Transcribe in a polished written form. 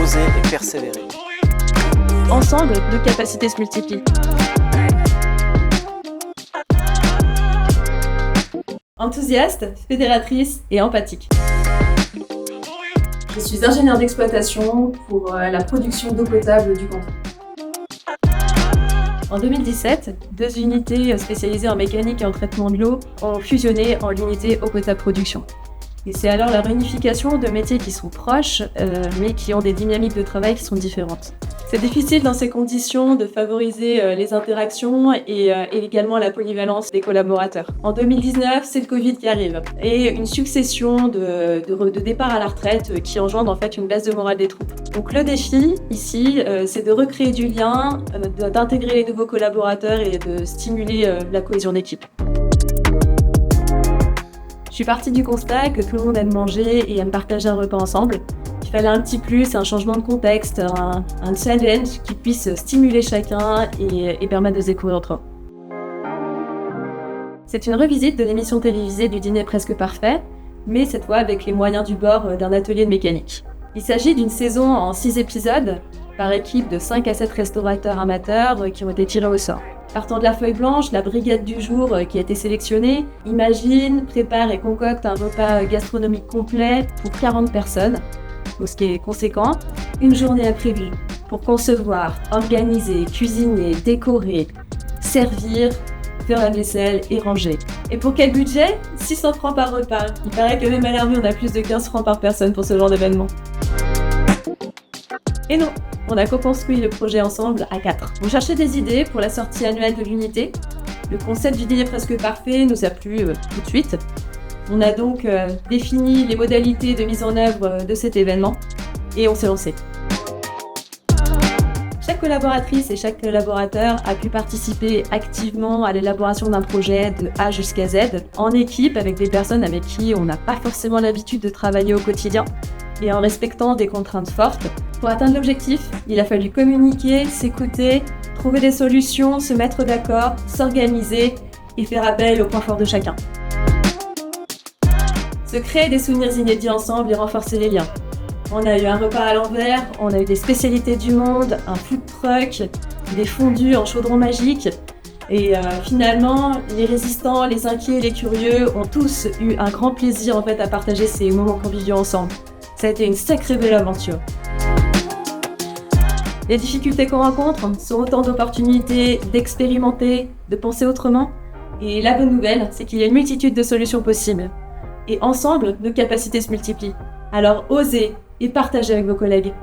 oser et persévérer. Ensemble, nos capacités se multiplient. Enthousiaste, fédératrice et empathique. Je suis ingénieure d'exploitation pour la production d'eau potable du canton. En 2017, 2 unités spécialisées en mécanique et en traitement de l'eau ont fusionné en l'unité eau potable production. Et c'est alors la réunification de métiers qui sont proches, mais qui ont des dynamiques de travail qui sont différentes. C'est difficile dans ces conditions de favoriser les interactions et également la polyvalence des collaborateurs. En 2019, c'est le Covid qui arrive et une succession de départs à la retraite qui engendre en fait une baisse de morale des troupes. Donc le défi ici, c'est de recréer du lien, d'intégrer les nouveaux collaborateurs et de stimuler la cohésion d'équipe. Je suis partie du constat que tout le monde aime manger et aime partager un repas ensemble. Il fallait un petit plus, un changement de contexte, un challenge qui puisse stimuler chacun et permettre de se découvrir autrement. C'est une revisite de l'émission télévisée du Dîner presque parfait, mais cette fois avec les moyens du bord d'un atelier de mécanique. Il s'agit d'une saison en 6 épisodes, par équipe de 5 à 7 restaurateurs amateurs qui ont été tirés au sort. Partant de la feuille blanche, la brigade du jour qui a été sélectionnée imagine, prépare et concocte un repas gastronomique complet pour 40 personnes, ce qui est conséquent. Une journée est prévue pour concevoir, organiser, cuisiner, décorer, servir, faire la vaisselle et ranger. Et pour quel budget ? 600 francs par repas. Il paraît que même à l'Herbier, on a plus de 15 francs par personne pour ce genre d'événement. Et non, on a co-construit le projet ensemble à 4. On cherchait des idées pour la sortie annuelle de l'unité. Le concept du dîner presque parfait nous a plu tout de suite. On a donc défini les modalités de mise en œuvre de cet événement et on s'est lancé. Chaque collaboratrice et chaque collaborateur a pu participer activement à l'élaboration d'un projet de A jusqu'à Z, en équipe avec des personnes avec qui on n'a pas forcément l'habitude de travailler au quotidien et en respectant des contraintes fortes. Pour atteindre l'objectif, il a fallu communiquer, s'écouter, trouver des solutions, se mettre d'accord, s'organiser et faire appel aux points forts de chacun. Se créer des souvenirs inédits ensemble et renforcer les liens. On a eu un repas à l'envers, on a eu des spécialités du monde, un food truck, des fondus en chaudron magique. Et finalement, les résistants, les inquiets, les curieux ont tous eu un grand plaisir en fait à partager ces moments conviviaux ensemble. Ça a été une sacrée belle aventure. Les difficultés qu'on rencontre sont autant d'opportunités d'expérimenter, de penser autrement. Et la bonne nouvelle, c'est qu'il y a une multitude de solutions possibles. Et ensemble, nos capacités se multiplient. Alors osez et partagez avec vos collègues.